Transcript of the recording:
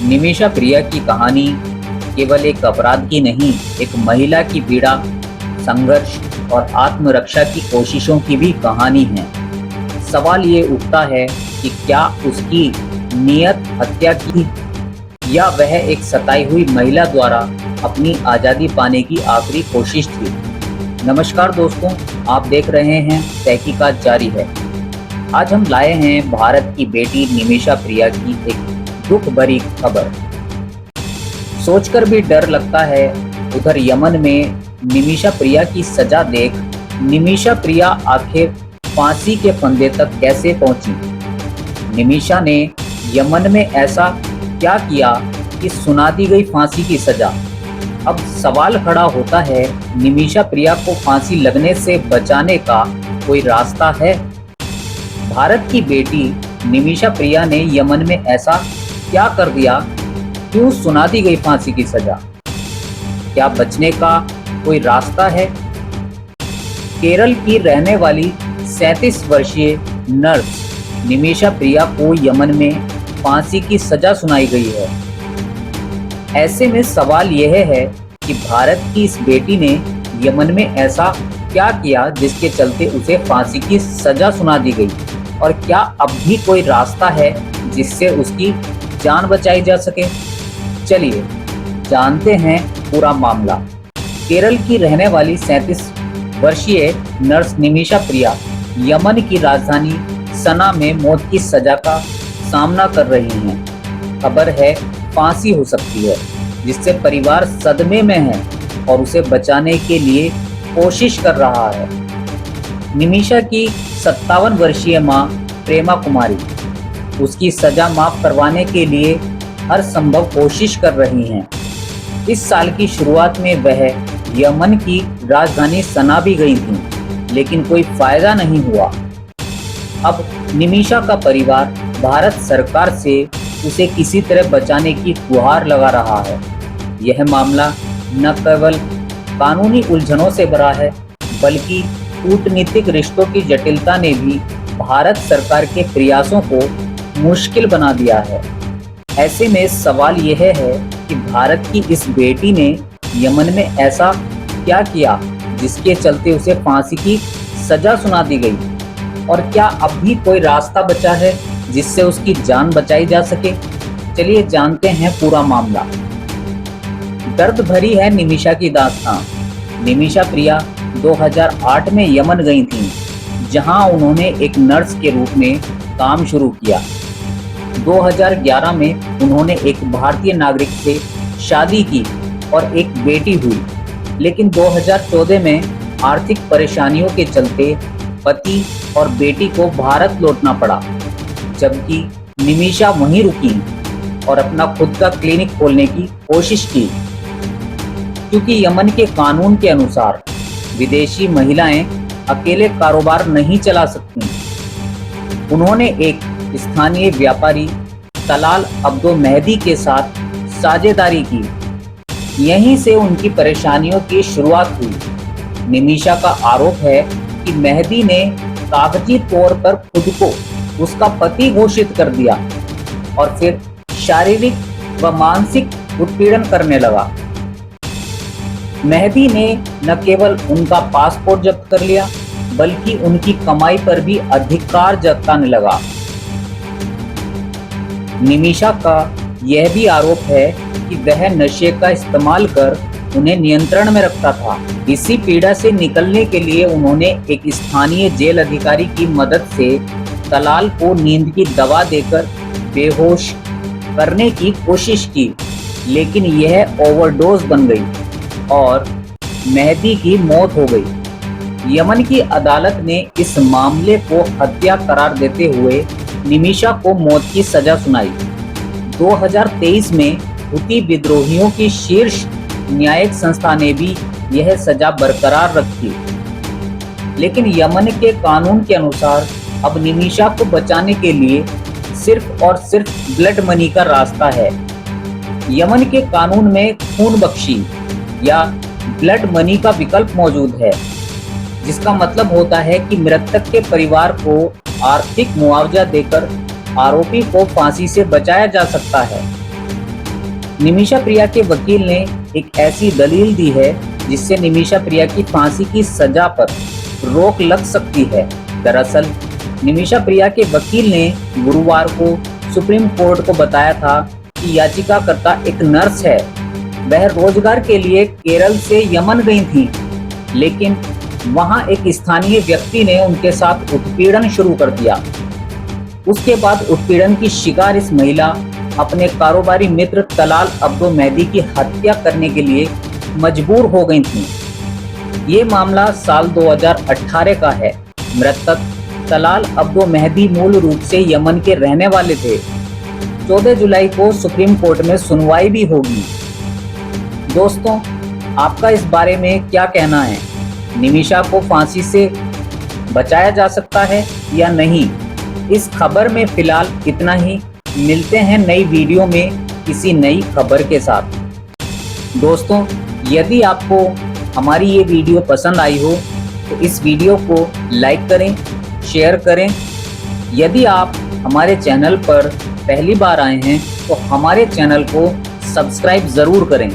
निमिषा प्रिया की कहानी केवल एक अपराध की नहीं, एक महिला की पीड़ा, संघर्ष और आत्मरक्षा की कोशिशों की भी कहानी है। सवाल ये उठता है कि क्या उसकी नियत हत्या की या वह एक सताई हुई महिला द्वारा अपनी आज़ादी पाने की आखिरी कोशिश थी। नमस्कार दोस्तों, आप देख रहे हैं तहकीकात जारी है। आज हम लाए हैं भारत की बेटी निमिषा प्रिया की एक दुख भरी खबर। सोचकर भी डर लगता है। उधर यमन में निमिषा प्रिया की सजा देख निमिषा प्रिया आखिर फांसी के फंदे तक कैसे पहुंची? निमिषा ने यमन में ऐसा क्या किया कि सुना दी गई फांसी की सजा? अब सवाल खड़ा होता है, निमिषा प्रिया को फांसी लगने से बचाने का कोई रास्ता है? भारत की बेटी निमिषा प्रिया ने यमन में ऐसा क्या कर दिया? क्यों सुना दी गई फांसी की सजा? क्या बचने का कोई रास्ता है? केरल की रहने वाली 37 वर्षीय नर्स निमिषा प्रिया को यमन में फांसी की सजा सुनाई गई है। ऐसे में सवाल यह है कि भारत की इस बेटी ने यमन में ऐसा क्या किया जिसके चलते उसे फांसी की सजा सुना दी गई, और क्या अब भी कोई रास्ता है जिससे उसकी जान बचाई जा सके? चलिए जानते हैं पूरा मामला। केरल की रहने वाली 37 वर्षीय नर्स निमिषा प्रिया यमन की राजधानी सना में मौत की सजा का सामना कर रही हैं। खबर है फांसी हो सकती है, जिससे परिवार सदमे में है और उसे बचाने के लिए कोशिश कर रहा है। निमिषा की 57 वर्षीय मां प्रेमा कुमारी उसकी सजा माफ करवाने के लिए हर संभव कोशिश कर रही हैं। इस साल की शुरुआत में वह यमन की राजधानी सना भी गई थीं, लेकिन कोई फायदा नहीं हुआ। अब निमिषा का परिवार भारत सरकार से उसे किसी तरह बचाने की गुहार लगा रहा है। यह मामला न केवल कानूनी उलझनों से भरा है, बल्कि कूटनीतिक रिश्तों की जटिलता ने भी भारत सरकार के प्रयासों को मुश्किल बना दिया है। ऐसे में सवाल यह है कि भारत की इस बेटी ने यमन में ऐसा क्या किया जिसके चलते उसे फांसी की सजा सुना दी गई, और क्या अब भी कोई रास्ता बचा है जिससे उसकी जान बचाई जा सके? चलिए जानते हैं पूरा मामला। दर्द भरी है निमिषा की दास्तान। निमिषा प्रिया 2008 में यमन गई थीं, जहां उन्होंने एक नर्स के रूप में काम शुरू किया। 2011 में उन्होंने एक भारतीय नागरिक से शादी की और एक बेटी हुई, लेकिन 2014 में आर्थिक परेशानियों के चलते पति और बेटी को भारत लौटना पड़ा, जबकि निमिषा वहीं रुकी और अपना खुद का क्लिनिक खोलने की कोशिश की, क्योंकि यमन के कानून के अनुसार विदेशी महिलाएं अकेले कारोबार नहीं चला सकती। उन्होंने एक स्थानीय व्यापारी तलाल अब्दो मेहदी के साथ साझेदारी की। यहीं से उनकी परेशानियों की शुरुआत हुई। निमिषा का आरोप है कि मेहदी ने कागजी तौर पर खुद को उसका पति घोषित कर दिया और फिर शारीरिक व मानसिक उत्पीड़न करने लगा। मेहदी ने न केवल उनका पासपोर्ट जब्त कर लिया, बल्कि उनकी कमाई पर भी अधिकार जताने लगा। निमिषा का यह भी आरोप है कि वह नशे का इस्तेमाल कर उन्हें नियंत्रण में रखता था। इसी पीड़ा से निकलने के लिए उन्होंने एक स्थानीय जेल अधिकारी की मदद से तलाल को नींद की दवा देकर बेहोश करने की कोशिश की, लेकिन यह ओवरडोज बन गई और मेहदी की मौत हो गई। यमन की अदालत ने इस मामले को हत्या करार देते हुए निमिषा को मौत की सजा सुनाई। 2023 में हुती विद्रोहियों की शीर्ष न्यायिक संस्था ने भी यह सजा बरकरार रखी, लेकिन यमन के कानून के अनुसार अब निमिषा को बचाने के लिए सिर्फ और सिर्फ ब्लड मनी का रास्ता है। यमन के कानून में खून बख्शी या ब्लड मनी का विकल्प मौजूद है, जिसका मतलब होता है कि मृतक के परिवार को आर्थिक मुआवजा देकर आरोपी को फांसी से बचाया जा सकता है। निमिषा प्रिया के वकील ने एक ऐसी दलील दी है जिससे निमिषा प्रिया की फांसी की सजा पर रोक लग सकती है। दरअसल निमिषा प्रिया के वकील ने गुरुवार को सुप्रीम कोर्ट को बताया था कि याचिकाकर्ता एक नर्स है। वह रोजगार के लिए केरल से यमन गई थी, लेकिन वहां एक स्थानीय व्यक्ति ने उनके साथ उत्पीड़न शुरू कर दिया। उसके बाद उत्पीड़न की शिकार इस महिला अपने कारोबारी मित्र तलाल अब्दो मेहदी की हत्या करने के लिए मजबूर हो गई थी। ये मामला साल 2018 का है। मृतक तलाल अब्दो मेहदी मूल रूप से यमन के रहने वाले थे। 14 जुलाई को सुप्रीम कोर्ट में सुनवाई भी होगी। दोस्तों, आपका इस बारे में क्या कहना है? निमिषा को फांसी से बचाया जा सकता है या नहीं? इस खबर में फिलहाल इतना ही। मिलते हैं नई वीडियो में किसी नई खबर के साथ। दोस्तों, यदि आपको हमारी ये वीडियो पसंद आई हो तो इस वीडियो को लाइक करें, शेयर करें। यदि आप हमारे चैनल पर पहली बार आए हैं तो हमारे चैनल को सब्सक्राइब ज़रूर करें।